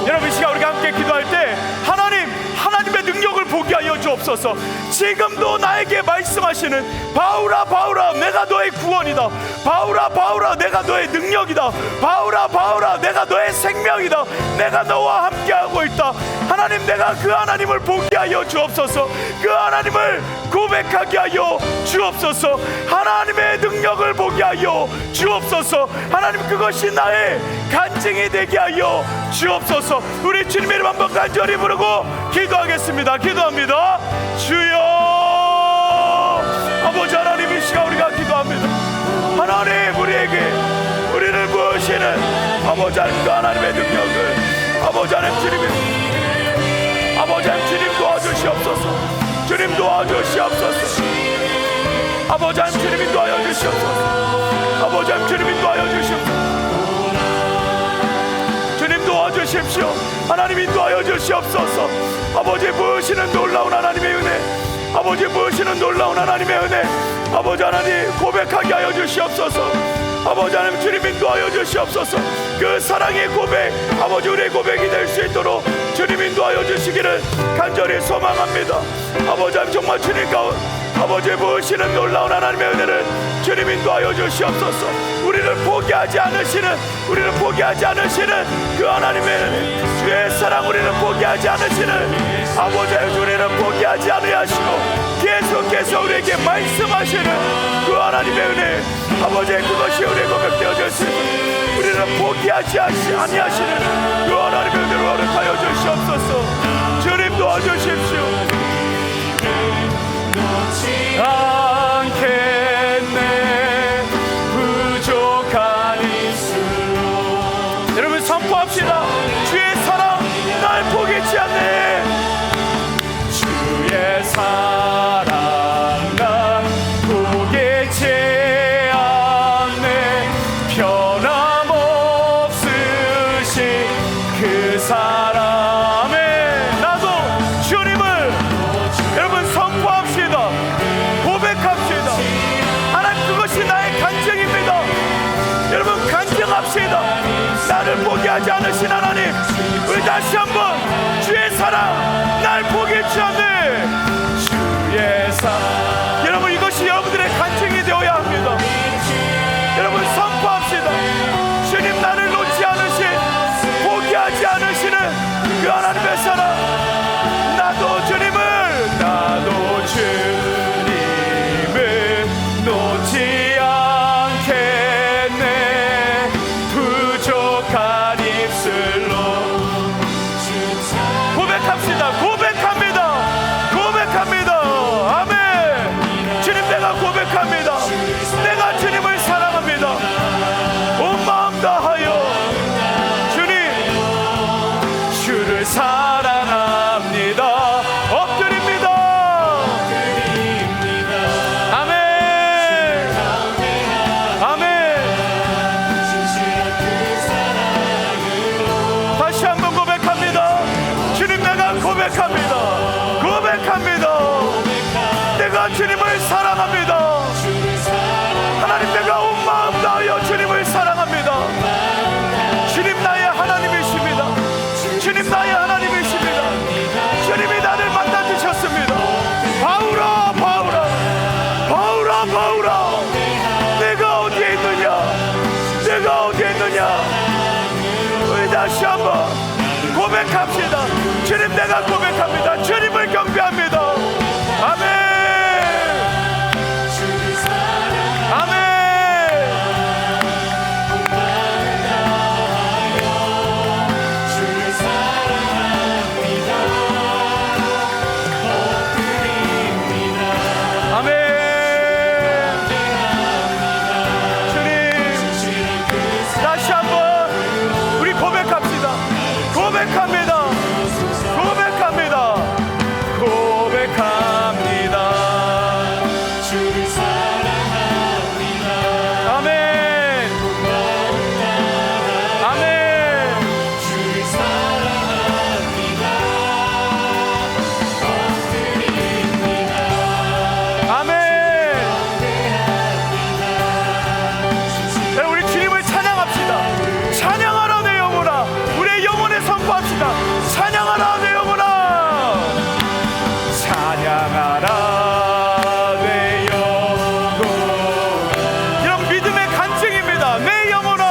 여러분 이 시간 우리가 함께 기도할 때 하나님의 능력을 보게 하여 주옵소서. 지금도 나에게 말씀하시는 바울아 내가 너의 구원이다. 바울아 내가 너의 능력이다. 바울아 내가 너의 생명이다. 내가 너와 함께하고 있다. 하나님, 내가 그 하나님을 보게 하여 주옵소서. 그 하나님을 고백하게 하여 주옵소서. 하나님의 능력을 보게 하여 주옵소서. 하나님, 그것이 나의 간증이 되게 하여 주옵소서. 우리 주님의 이름 한번 간절히 부르고 기도하겠습니다. 기도합니다. 주여, 아버지 하나님, 이 시간 우리가 기도합니다. 하나님, 우리를 부으시는 아버지 하나님, 그 하나님의 능력을 아버지 하나님 주님 도와주시옵소서. 주님 도와주시옵소서. 아버지 하나님 주님이 도와주시옵소서. 아버지 하나님 주님이 도와주시옵소서. 주님 도와주십시오. 하나님이 도와주시옵소서. 아버지 부으시는 놀라운 하나님의 은혜, 아버지 부으시는 놀라운 하나님의 은혜, 아버지 하나님 고백하게 하여 주시옵소서. 아버지 하나님 주님 인도하여 주시옵소서. 그 사랑의 고백, 아버지 우리의 고백이 될 수 있도록 주님 인도하여 주시기를 간절히 소망합니다. 아버지 하나님, 정말 주님 가운데 아버지 부으시는 놀라운 하나님의 은혜를 주님 인도하여 주시옵소서. 우리를 포기하지 않으시는 그 하나님의 은혜, 주의 사랑, 우리를 포기하지 않으시는 아버지 하나님, 우리를 포기하지 아니하시고 계속해서 우리에게 말씀하시는 그 하나님의 은혜, 아버지, 그것이 우리의 고백되어졌으니 우리를 포기하지 아니하시는 그 하나님의 은혜로 허락하여 주시옵소서. 주님 도와주십시오. 않겠네 부족한 입술로. 여러분 선포합시다. 주의 사랑 날 포기치 않네. 주의 사랑 날 포기치 않네. 변함없으신 그 사랑에 나도 주님을, 여러분 선포합시다. 고백합시다. 하나님, 그것이 나의 간증입니다. 여러분 간증합시다. 나를 포기하지 않으신 하나님, 우리 다시 한번 주의 사랑 날 포기치 않네. 주의 사랑. 여러분, 이것이 여러분들의 간증이 되어야 합니다. 여러분 선포합시다. 주님, 나를 놓지 않으신, 포기하지 않으시는 그 하나님의 사랑, 나도 주님을 놓지 않겠네. 부족한 입술로 고백합시다. 고백합니다. 아멘. 주님, 내가 고백합니다. 내가 주님을 사랑합니다. 온 마음 다하여 주님, 주를 사랑합니다. 고백합시다. 주님, 내가 고백합니다. 주님을 경배합니다. 아멘. 아멘. 고백합니다. 고백합니다. 고백합니다. 주를 사랑합니다. 아멘. 아멘. 주를 사랑합니다. 엎드립니다. 아멘. 네, 우리 주님을 찬양합시다. 찬양하라 내 영혼아. 우리의 영혼에 선포합시다. 찬양하라 내 영혼아. 찬양하라 내 영혼. 이런 믿음의 간증입니다. 내 영혼아.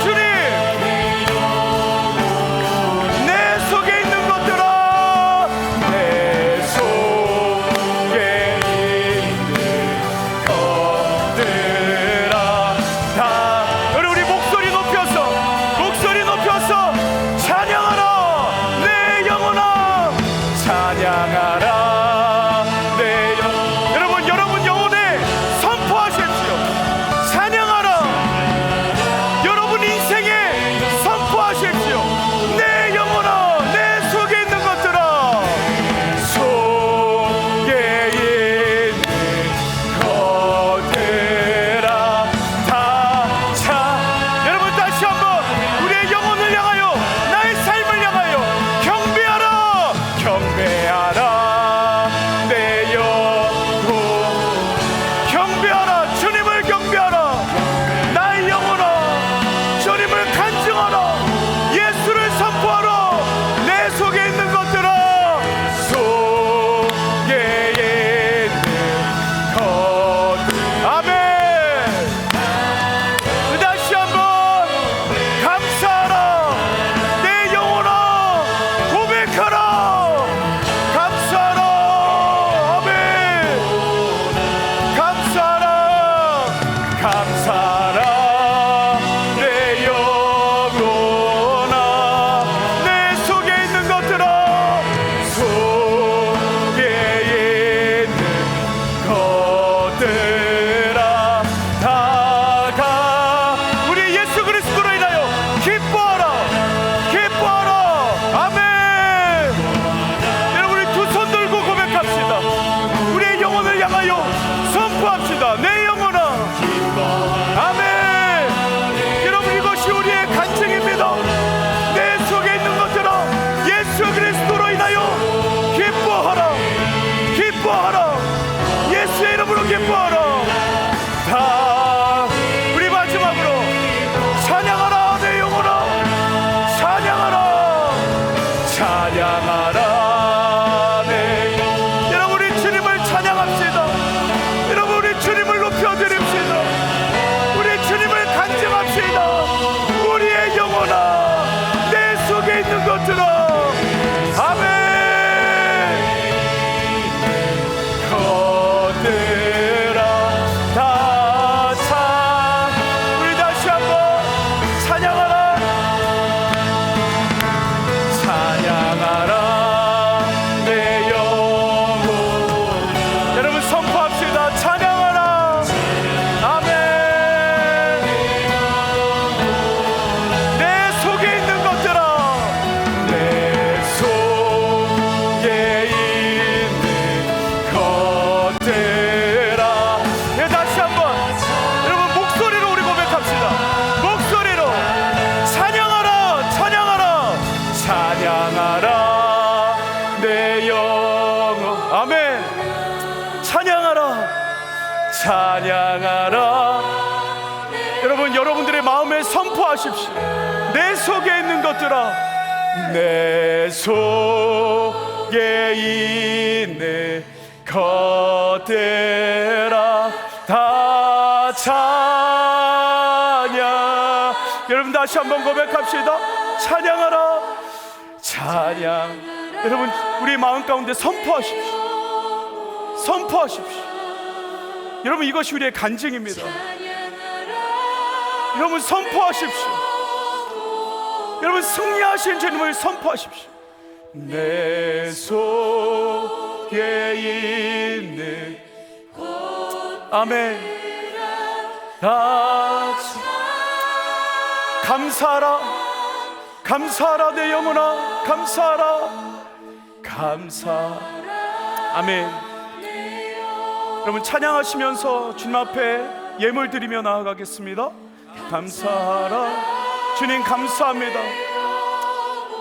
주님, 내 속에 있는 것들아, 내 속에 있는 것들아 다. 우리 목소리 높여서 찬양하라 내 영혼아. 찬양하라 내 영혼. 여러분 영혼에 선포하십시오. 찬양하라. 여러분 인생에 선포하십시오. 내 영혼아, 내 속에 있는 것들아, 속에 있는 것들아 다 차. 여러분 다시 한번 우리의 영혼을 향하여, 나의 삶을 향하여 경배하라. 경배하라 내 영혼. 경배하라. 주님을 경배하라. 나의 영혼아, 주님을 간증하라. 예수를 선포하라. 내 속에 있는 것들아, 속에 있는 것. 아멘. 다시 한번 감사하라 내 영혼아. 고백하라. 감사하라. 아멘. 감사하라. 감사하라 내 영혼아. 내 속에 있는 것들아, 속에 있는 것들아 다가 우리 예수 그리스도로 인하여 기뻐하라. 기뻐하라. 아멘. 여러분 우리 두 손 들고 고백합시다. 우리의 영혼을 향하여 선포합시다. 내 영혼아. 아멘. 여러분 이것이 우리의 간증입니다. 내 속에 있는 것들아, 예수 그리스도로 인하여 기뻐하라. 기뻐하라. 예수의 이름으로 기뻐하라. 다 우리 마지막으로 찬양하라 내 영혼아. 찬양하라. 찬양하라 내. 여러분 우리 주님을 찬양합시다. 여러분 우리 주님을 높여드립시다. 우리 주님을 간증합시다. 우리의 영혼아, 내 속에 있는 것들아. 아멘. 것들아 다 찬. 우리 다시 한번 찬양하라. 찬양하라 내 영혼. 여러분 선포합시다. 찬양하라. 아멘. 내 속에 있는 것들아, 내 속에 있는 것들아. 네, 다시 한번 여러분 목소리로 우리 고백합시다. 목소리로 찬양하라. 찬양하라. 찬양하라 내 영혼. 아멘. 찬양하라. 찬양하라. 여러분 여러분들의 마음에 선포하십시오. 내 속에 있는 것들아, 내 속에 있는 것들아 다 찬양. 여러분 다시 한번 고백합시다. 찬양하라. 찬양. 여러분, 우리 마음 가운데 선포하십시오. 선포하십시오. 여러분, 이것이 우리의 간증입니다. 여러분, 선포하십시오. 여러분, 승리하신 주님을 선포하십시오. 내 속에 있는 아멘. 감사하라. 감사하라. 내 영혼아 감사하라. 감사하라. 아멘. 여러분, 찬양하시면서 주님 앞에 예물 드리며 나아가겠습니다. 감사하라. 주님 감사합니다.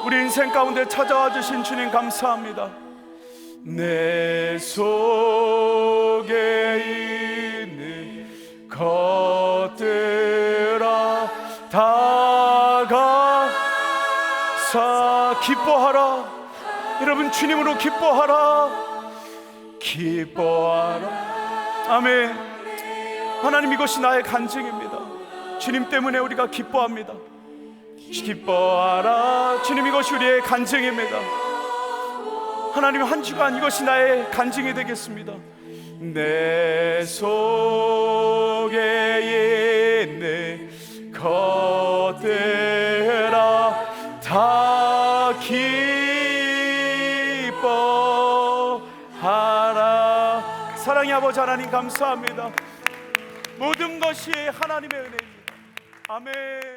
우리 인생 가운데 찾아와 주신 주님 감사합니다. 내 속에 있는 것들아 다 가사 기뻐하라. 여러분, 주님으로 기뻐하라. 기뻐하라. 아멘. 하나님, 이것이 나의 간증입니다. 주님 때문에 우리가 기뻐합니다. 기뻐하라. 주님, 이것이 우리의 간증입니다. 하나님, 한 주간 이것이 나의 간증이 되겠습니다. 내 속에 있는 것들아 다 기뻐하라. 사랑의 아버지 하나님 감사합니다. 모든 것이 하나님의 은혜입니다. 아멘.